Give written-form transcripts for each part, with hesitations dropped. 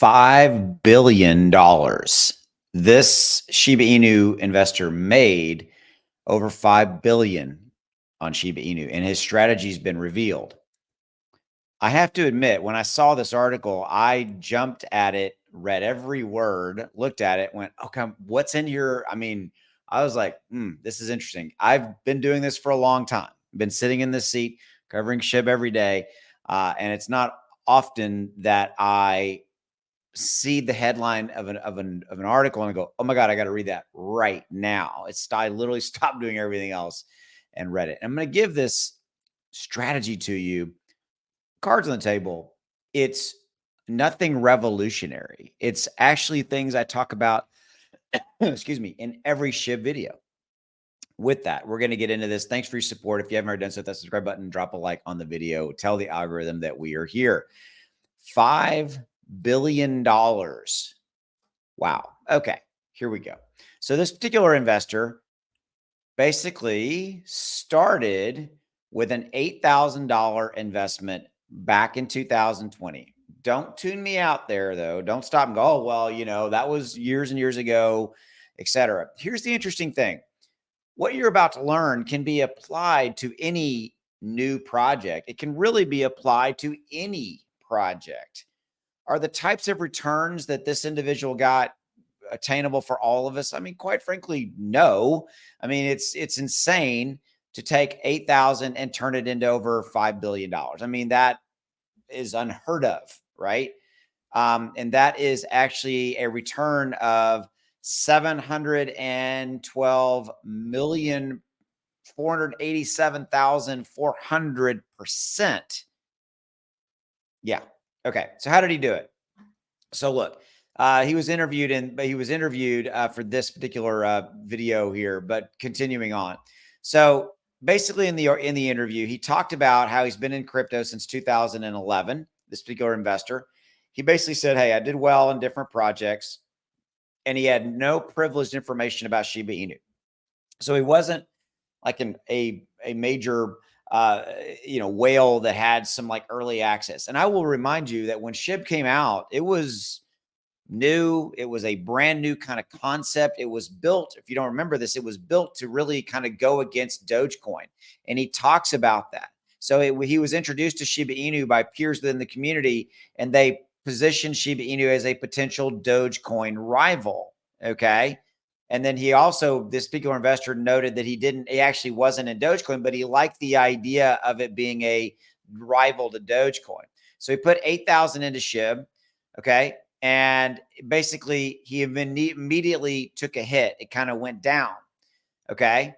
$5 billion. This Shiba Inu investor made over $5 billion on Shiba Inu, and his strategy's been revealed. I have to admit, when I saw this article, I jumped at it, read every word, looked at it, went, okay, what's in here? I mean, I was like, this is interesting. I've been doing this for a long time. Been sitting in this seat covering SHIB every day. And it's not often that I see the headline of an article and I go, oh my God, I got to read that right now. I literally stopped doing everything else and read it. And I'm going to give this strategy to you. Cards on the table. It's nothing revolutionary. It's actually things I talk about, excuse me, in every SHIB video. With that, we're going to get into this. Thanks for your support. If you haven't already done so, hit that subscribe button, drop a like on the video, tell the algorithm that we are here. $5 billion. Wow. Okay, here we go. So this particular investor basically started with an $8,000 investment back in 2020. Don't tune me out there, though. Don't stop and go, oh, well, that was years and years ago, etc. Here's the interesting thing. What you're about to learn can be applied to any new project. It can really be applied to any project. Are the types of returns that this individual got attainable for all of us? I mean, quite frankly, no. I mean, it's insane to take 8,000 and turn it into over $5 billion. I mean, that is unheard of, right? And that is actually a return of 712,487,400%. Yeah. Okay. So how did he do it? So look, he was interviewed for this particular video here, but continuing on. So basically in the interview, he talked about how he's been in crypto since 2011, this particular investor. He basically said, hey, I did well in different projects, and he had no privileged information about Shiba Inu. So he wasn't like a major whale that had some like early access. And I will remind you that when SHIB came out, it was new. It was a brand new kind of concept. It was built, if you don't remember this, it was built to really kind of go against Dogecoin. And he talks about that. So he was introduced to Shiba Inu by peers within the community, and they positioned Shiba Inu as a potential Dogecoin rival. Okay. And then this particular investor noted that he actually wasn't in Dogecoin, but he liked the idea of it being a rival to Dogecoin. So he put 8,000 into SHIB. Okay. And basically he immediately took a hit. It kind of went down. Okay.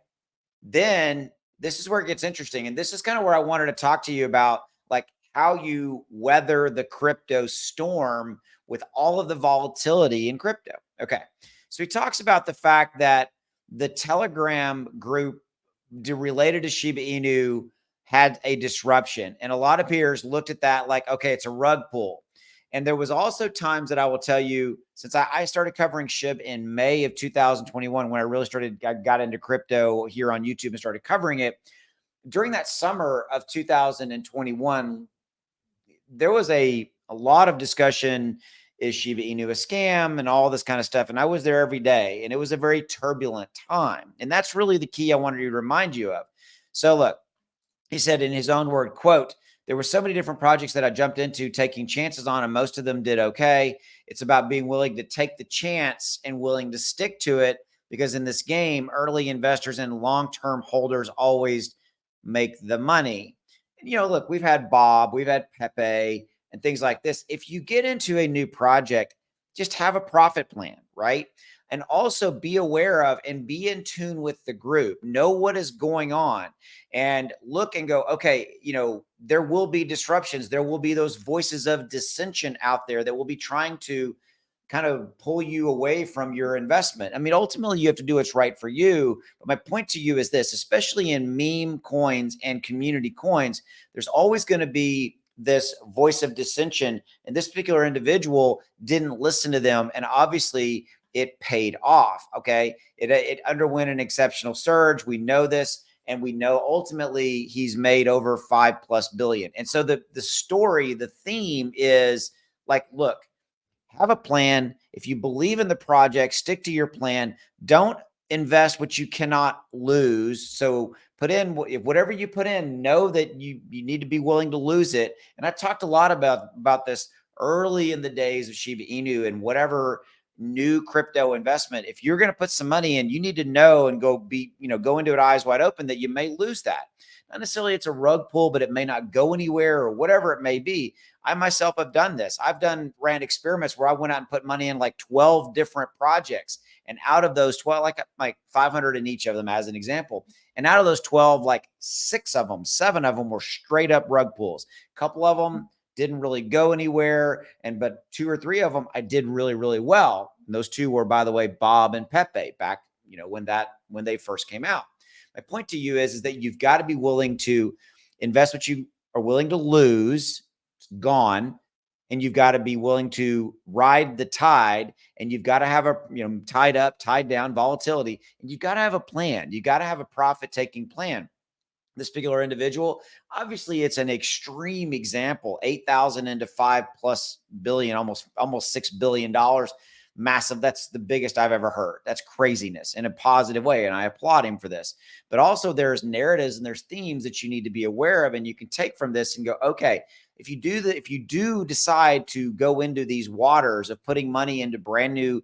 Then this is where it gets interesting. And this is kind of where I wanted to talk to you about, like, how you weather the crypto storm with all of the volatility in crypto. Okay. So he talks about the fact that the Telegram group related to Shiba Inu had a disruption. And a lot of peers looked at that like, okay, it's a rug pull. And there was also times that I will tell you, since I started covering SHIB in May of 2021, when I got into crypto here on YouTube and started covering it. During that summer of 2021, there was a lot of discussion. Is Shiba Inu a scam and all this kind of stuff? And I was there every day, and it was a very turbulent time. And that's really the key I wanted to remind you of. So look, he said in his own word, quote, there were so many different projects that I jumped into taking chances on, and most of them did okay. It's about being willing to take the chance and willing to stick to it, because in this game, early investors and long-term holders always make the money. And, look, we've had Bob, we've had Pepe, and things like this. If you get into a new project, just have a profit plan, right? And also be aware of and be in tune with the group. Know what is going on and look and go, okay, there will be disruptions. There will be those voices of dissension out there that will be trying to kind of pull you away from your investment. I mean, ultimately, you have to do what's right for you. But my point to you is this, especially in meme coins and community coins, there's always going to be this voice of dissension. And this particular individual didn't listen to them. And obviously, it paid off. Okay. It underwent an exceptional surge. We know this. And we know ultimately he's made over $5+ billion. And so the story, the theme is like, look, Have a plan. If you believe in the project, stick to your plan. Don't invest what you cannot lose. So put in whatever you put in, know that you need to be willing to lose it. And I talked a lot about this early in the days of Shiba Inu and whatever new crypto investment. If you're going to put some money in, you need to know and go into it eyes wide open that you may lose that. Not necessarily it's a rug pull, but it may not go anywhere or whatever it may be. I myself have done this. Ran experiments where I went out and put money in like 12 different projects. And out of those 12, like 500 in each of them as an example. And out of those 12, like seven of them were straight up rug pulls. A couple of them didn't really go anywhere. But two or three of them I did really, really well. And those two were, by the way, Bob and Pepe back, when they first came out. My point to you is that you've got to be willing to invest what you are willing to lose. It's gone. And you've got to be willing to ride the tide, and you've got to have tied up, tied down volatility, and you've got to have a plan. You got to have a profit taking plan. This particular individual, obviously it's an extreme example, 8,000 into 5+ billion, almost $6 billion. Massive. That's the biggest I've ever heard. That's craziness in a positive way. And I applaud him for this. But also there's narratives and there's themes that you need to be aware of. And you can take from this and go, okay, if you do decide to go into these waters of putting money into brand new,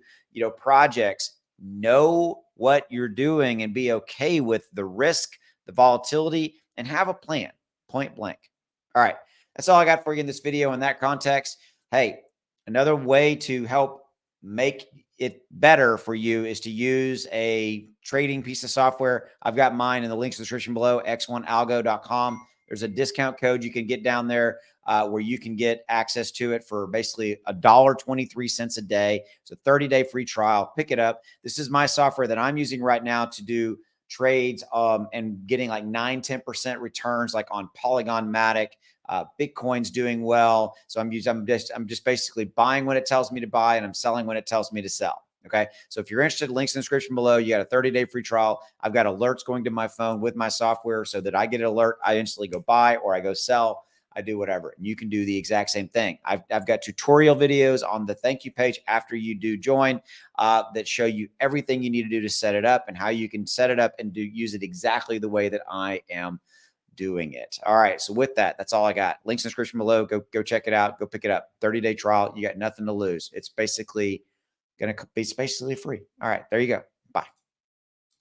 projects, know what you're doing and be okay with the risk, the volatility, and have a plan, point blank. All right. That's all I got for you in this video in that context. Hey, another way to help make it better for you is to use a trading piece of software. I've got mine in the links in the description below, x1algo.com. There's a discount code you can get down there where you can get access to it for basically $1.23 a day. It's a 30-day free trial. Pick it up. This is my software that I'm using right now to do trades and getting like 9-10% returns like on Polygon Matic. Bitcoin's doing well. So I'm just basically buying when it tells me to buy, and I'm selling when it tells me to sell. Okay. So if you're interested, links in the description below. You got a 30-day free trial. I've got alerts going to my phone with my software so that I get an alert. I instantly go buy or I go sell. I do whatever. And you can do the exact same thing. I've got tutorial videos on the thank you page after you do join that show you everything you need to do to set it up and how you can set it up and use it exactly the way that I am doing it. All right. So with that, that's all I got. Links in the description below. Go check it out. Go pick it up. 30-day trial. You got nothing to lose. It's basically free. All right. There you go.